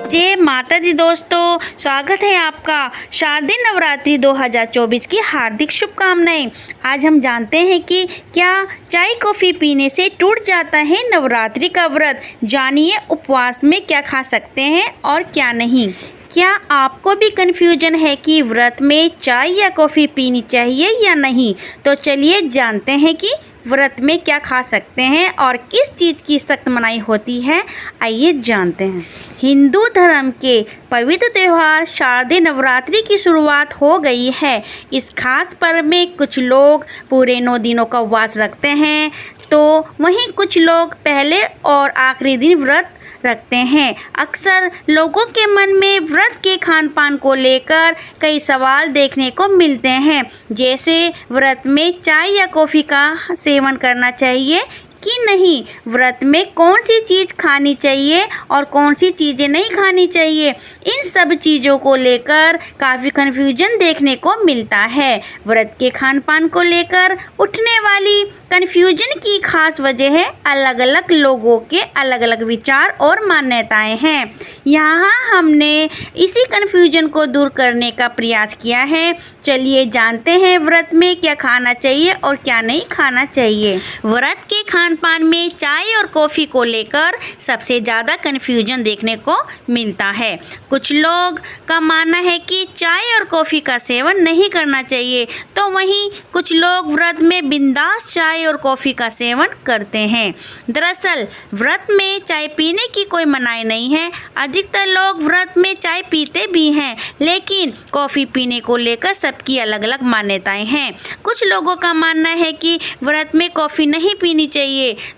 जय माता दी दोस्तों, स्वागत है आपका शारदीय नवरात्रि 2024 की हार्दिक शुभकामनाएं। आज हम जानते हैं कि क्या चाय कॉफ़ी पीने से टूट जाता है नवरात्रि का व्रत। जानिए उपवास में क्या खा सकते हैं और क्या नहीं। क्या आपको भी कन्फ्यूजन है कि व्रत में चाय या कॉफ़ी पीनी चाहिए या नहीं? तो चलिए जानते हैं कि व्रत में क्या खा सकते हैं और किस चीज़ की सख्त मनाही होती है। आइए जानते हैं। हिंदू धर्म के पवित्र त्यौहार शारदीय नवरात्रि की शुरुआत हो गई है। इस खास पर्व में कुछ लोग पूरे 9 दिनों का उपवास रखते हैं, तो वहीं कुछ लोग पहले और आखिरी दिन व्रत रखते हैं। अक्सर लोगों के मन में व्रत के खान पान को लेकर कई सवाल देखने को मिलते हैं, जैसे व्रत में चाय या कॉफ़ी का सेवन करना चाहिए कि नहीं, व्रत में कौन सी चीज़ खानी चाहिए और कौन सी चीज़ें नहीं खानी चाहिए। इन सब चीज़ों को लेकर काफ़ी कन्फ्यूजन देखने को मिलता है। व्रत के खान पान को लेकर उठने वाली कन्फ्यूजन की खास वजह है अलग अलग लोगों के अलग अलग विचार और मान्यताएं हैं। यहाँ हमने इसी कन्फ्यूजन को दूर करने का प्रयास किया है। चलिए जानते हैं व्रत में क्या खाना चाहिए और क्या नहीं खाना चाहिए। व्रत के खान पान में चाय और कॉफ़ी को लेकर सबसे ज़्यादा कन्फ्यूजन देखने को मिलता है। कुछ लोग का मानना है कि चाय और कॉफ़ी का सेवन नहीं करना चाहिए, तो वहीं कुछ लोग व्रत में बिंदास चाय और कॉफ़ी का सेवन करते हैं। दरअसल व्रत में चाय पीने की कोई मनाही नहीं है। अधिकतर लोग व्रत में चाय पीते भी हैं, लेकिन कॉफ़ी पीने को लेकर सबकी अलग अलग मान्यताएं हैं। कुछ लोगों का मानना है कि व्रत में कॉफ़ी नहीं पीनी चाहिए,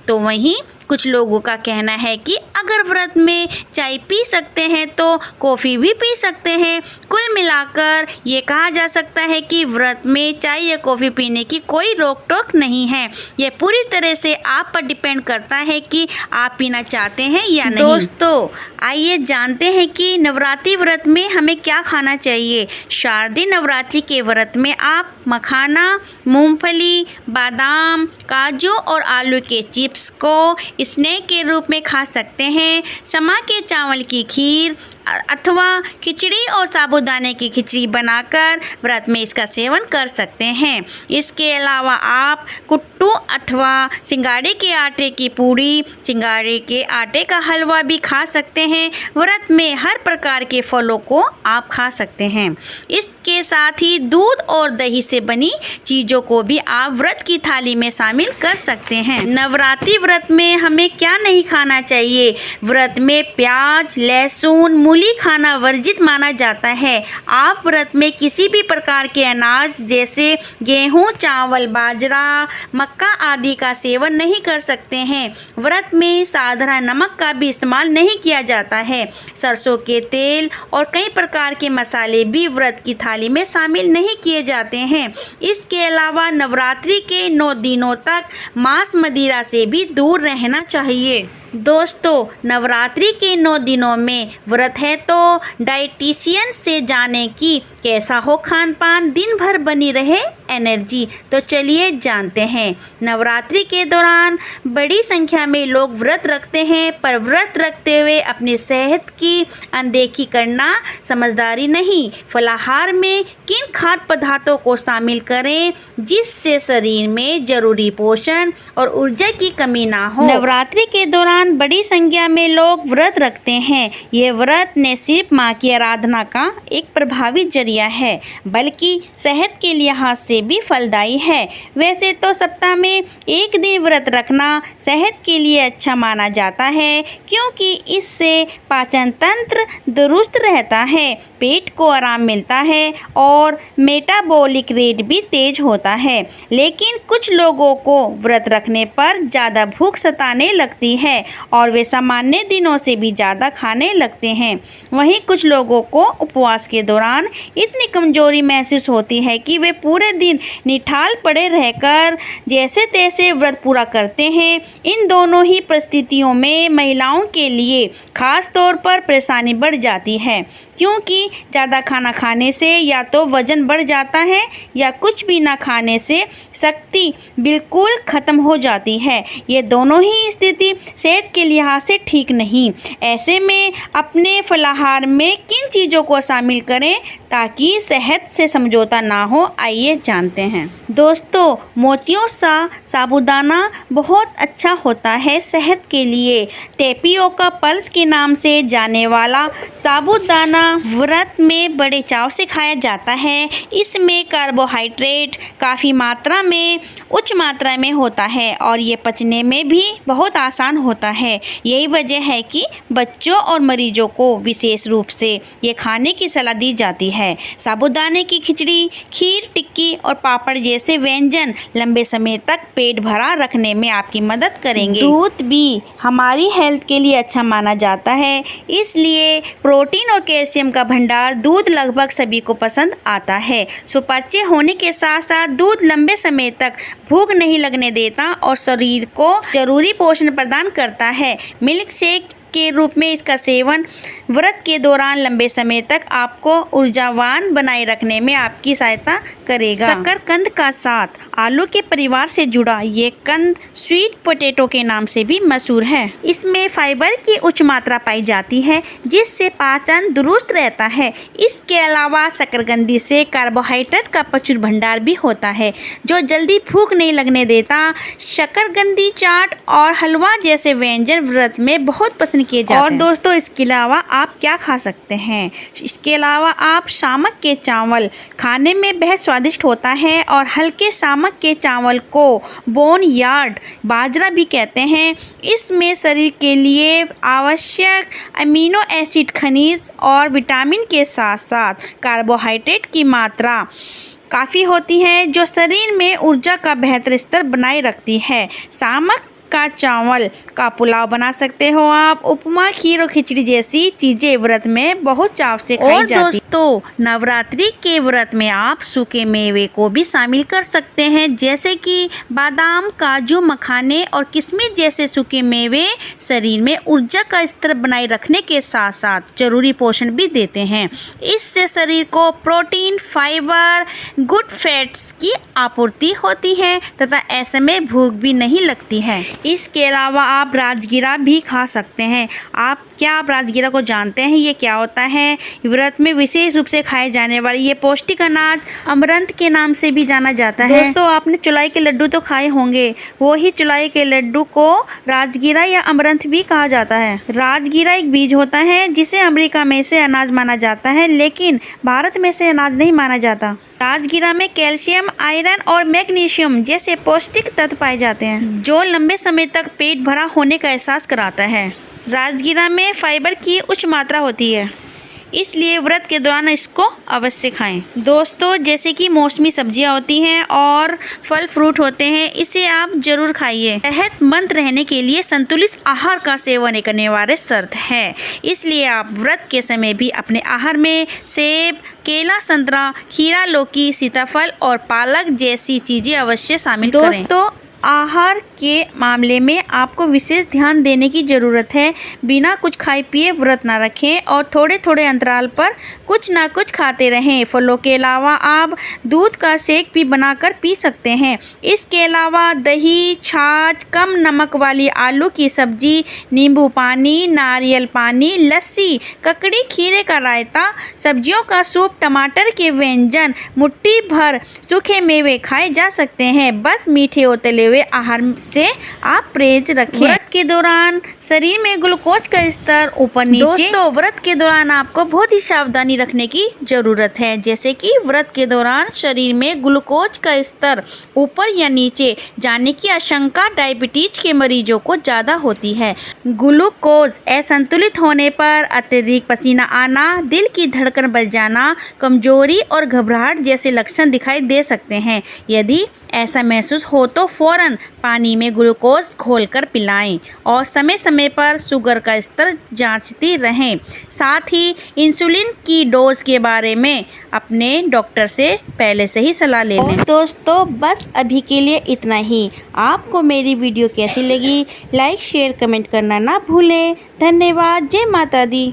तो वहीं कुछ लोगों का कहना है कि अगर व्रत में चाय पी सकते हैं तो कॉफ़ी भी पी सकते हैं। कुल मिलाकर ये कहा जा सकता है कि व्रत में चाय या कॉफ़ी पीने की कोई रोक टोक नहीं है। ये पूरी तरह से आप पर डिपेंड करता है कि आप पीना चाहते हैं या नहीं। दोस्तों आइए जानते हैं कि नवरात्रि व्रत में हमें क्या खाना चाहिए। शारदीय नवरात्रि के व्रत में आप मखाना, मूंगफली, बादाम, काजू और आलू के चिप्स को स्नैक के रूप में खा सकते हैं। समा के चावल की खीर अथवा खिचड़ी और साबूदाने की खिचड़ी बनाकर व्रत में इसका सेवन कर सकते हैं। इसके अलावा आप कुट्टू अथवा सिंगाड़े के आटे की पूड़ी, सिंगाड़े के आटे का हलवा भी खा सकते हैं। व्रत में हर प्रकार के फलों को आप खा सकते हैं। इसके साथ ही दूध और दही से बनी चीज़ों को भी आप व्रत की थाली में शामिल कर सकते हैं। नवरात्रि व्रत में हमें क्या नहीं खाना चाहिए। व्रत में प्याज, लहसुन, मूली खाना वर्जित माना जाता है। आप व्रत में किसी भी प्रकार के अनाज जैसे गेहूं, चावल, बाजरा, मक्का आदि का सेवन नहीं कर सकते हैं। व्रत में साधारण नमक का भी इस्तेमाल नहीं किया जाता है। सरसों के तेल और कई प्रकार के मसाले भी व्रत की थाली में शामिल नहीं किए जाते हैं। इसके अलावा नवरात्रि के 9 दिनों तक मांस मदिरा से भी दूर रहना चाहिए। दोस्तों नवरात्रि के 9 दिनों में व्रत है तो डाइटिशियन से जाने कि कैसा हो खान पान, दिन भर बनी रहे एनर्जी। तो चलिए जानते हैं। नवरात्रि के दौरान बड़ी संख्या में लोग व्रत रखते हैं, पर व्रत रखते हुए अपनी सेहत की अनदेखी करना समझदारी नहीं। फलाहार में किन खाद्य पदार्थों को शामिल करें जिससे शरीर में जरूरी पोषण और ऊर्जा की कमी ना हो। नवरात्रि के दौरान बड़ी संख्या में लोग व्रत रखते हैं। ये व्रत न सिर्फ माँ की आराधना का एक प्रभावी जरिया है, बल्कि सेहत के लिहाज से भी फलदायी है। वैसे तो सप्ताह में एक दिन व्रत रखना सेहत के लिए अच्छा माना जाता है, क्योंकि इससे पाचन तंत्र दुरुस्त रहता है, पेट को आराम मिलता है और मेटाबॉलिक रेट भी तेज होता है। लेकिन कुछ लोगों को व्रत रखने पर ज़्यादा भूख सताने लगती है और वे सामान्य दिनों से भी ज़्यादा खाने लगते हैं। वहीं कुछ लोगों को उपवास के दौरान इतनी कमजोरी महसूस होती है कि वे पूरे दिन निठाल पड़े रहकर जैसे तैसे व्रत पूरा करते हैं। इन दोनों ही परिस्थितियों में महिलाओं के लिए खास तौर पर परेशानी बढ़ जाती है, क्योंकि ज़्यादा खाना खाने से या तो वज़न बढ़ जाता है या कुछ भी ना खाने से शक्ति बिल्कुल ख़त्म हो जाती है। ये दोनों ही स्थिति सेहत सेहत के लिहाज से ठीक नहीं। ऐसे में अपने फलाहार में किन चीज़ों को शामिल करें ताकि सेहत से समझौता ना हो, आइए जानते हैं। दोस्तों, मोतियों सा साबूदाना बहुत अच्छा होता है सेहत के लिए। टेपियोका पल्स के नाम से जाने वाला साबूदाना व्रत में बड़े चाव से खाया जाता है। इसमें कार्बोहाइड्रेट काफ़ी मात्रा में उच्च मात्रा में होता है और ये पचने में भी बहुत आसान होता है। यही वजह है कि बच्चों और मरीजों को विशेष रूप से ये खाने की सलाह दी जाती है। साबूदाने की खिचड़ी, खीर, टिक्की और पापड़ जैसे व्यंजन लंबे समय तक पेट भरा रखने में आपकी मदद करेंगे। दूध भी हमारी हेल्थ के लिए अच्छा माना जाता है, इसलिए प्रोटीन और कैल्शियम का भंडार दूध लगभग सभी को पसंद आता है। सुपाच्य होने के साथ साथ दूध लंबे समय तक भूख नहीं लगने देता और शरीर को जरूरी पोषण प्रदान करता है। मिल्क शेक के रूप में इसका सेवन व्रत के दौरान लंबे समय तक आपको ऊर्जावान बनाए रखने में आपकी सहायता करेगा। शकरकंद का साथ आलू के परिवार से जुड़ा ये कंद स्वीट पोटैटो के नाम से भी मशहूर है। इसमें फाइबर की उच्च मात्रा पाई जाती है जिससे पाचन दुरुस्त रहता है। इसके अलावा शकरकंदी से कार्बोहाइड्रेट का प्रचुर भंडार भी होता है जो जल्दी भूख नहीं लगने देता। शकरकंदी चाट और हलवा जैसे व्यंजन व्रत में बहुत पसंद किए जाते हैं। और दोस्तों, इसके अलावा आप क्या खा सकते हैं? इसके अलावा आप शामक के चावल खाने में बेहद स्वादिष्ट होता है और हल्के शामक के चावल को बोन यार्ड बाजरा भी कहते हैं। इसमें शरीर के लिए आवश्यक अमीनो एसिड, खनिज और विटामिन के साथ साथ कार्बोहाइड्रेट की मात्रा काफ़ी होती है जो शरीर में ऊर्जा का बेहतर स्तर बनाए रखती है। शामक का चावल का पुलाव बना सकते हो आप। उपमा, खीर और खिचड़ी जैसी चीजें व्रत में बहुत चाव से खाई जाती हैं। दोस्तों, नवरात्रि के व्रत में आप सूखे मेवे को भी शामिल कर सकते हैं जैसे कि बादाम, काजू, मखाने और किशमिश जैसे सूखे मेवे शरीर में ऊर्जा का स्तर बनाए रखने के साथ साथ जरूरी पोषण भी देते हैं। इससे शरीर को प्रोटीन, फाइबर, गुड फैट्स की आपूर्ति होती है तथा ऐसे में भूख भी नहीं लगती है। इसके अलावा आप राजगिरा भी खा सकते हैं। आप राजगिरा को जानते हैं? ये क्या होता है? व्रत में विशेष रूप से खाए जाने वाले ये पौष्टिक अनाज अमरंथ के नाम से भी जाना जाता है। दोस्तों, आपने चुलाई के लड्डू तो खाए होंगे, वो ही चुलाई के लड्डू को राजगिरा या अमरंथ भी कहा जाता है। राजगिरा एक बीज होता है जिसे अमेरिका में से अनाज माना जाता है लेकिन भारत में से अनाज नहीं माना जाता। राजगिरा में कैल्शियम, आयरन और मैग्नीशियम जैसे पौष्टिक तत्व पाए जाते हैं जो लंबे समय तक पेट भरा होने का एहसास कराता है। राजगिरा में फाइबर की उच्च मात्रा होती है, इसलिए व्रत के दौरान इसको अवश्य खाएं। दोस्तों, जैसे कि मौसमी सब्जियां होती हैं और फल फ्रूट होते हैं, इसे आप जरूर खाइए। सेहतमंद रहने के लिए संतुलित आहार का सेवन एक अनिवार्य शर्त है, इसलिए आप व्रत के समय भी अपने आहार में सेब, केला, संतरा, खीरा, लौकी, सीताफल और पालक जैसी चीजें अवश्य शामिल करें। दोस्तों, आहार के मामले में आपको विशेष ध्यान देने की ज़रूरत है। बिना कुछ खाए पिए व्रत ना रखें और थोड़े थोड़े अंतराल पर कुछ ना कुछ खाते रहें। फलों के अलावा आप दूध का शेक भी बनाकर पी सकते हैं। इसके अलावा दही, छाछ, कम नमक वाली आलू की सब्जी, नींबू पानी, नारियल पानी, लस्सी, ककड़ी, खीरे का रायता, सब्जियों का सूप, टमाटर के व्यंजन, मुट्ठी भर सूखे मेवे खाए जा सकते हैं। बस मीठे और तले हुए आहार से आप परहेज रखें। व्रत के दौरान शरीर में ग्लूकोज का स्तर ऊपर नीचे। दोस्तों, व्रत के दौरान आपको बहुत ही सावधानी रखने की जरूरत है, जैसे कि व्रत के दौरान शरीर में ग्लूकोज का स्तर ऊपर या नीचे जाने की आशंका डायबिटीज के मरीजों को ज्यादा होती है। ग्लूकोज असंतुलित होने पर अत्यधिक पसीना आना, दिल की धड़कन बढ़ जाना, कमजोरी और घबराहट जैसे लक्षण दिखाई दे सकते हैं। यदि ऐसा महसूस हो तो फौरन पानी में ग्लूकोज घोलकर पिलाएं और समय समय पर शुगर का स्तर जांचती रहें। साथ ही इंसुलिन की डोज के बारे में अपने डॉक्टर से पहले से ही सलाह ले लें। दोस्तों, बस अभी के लिए इतना ही। आपको मेरी वीडियो कैसी लगी? लाइक, शेयर, कमेंट करना ना भूलें। धन्यवाद। जय माता दी।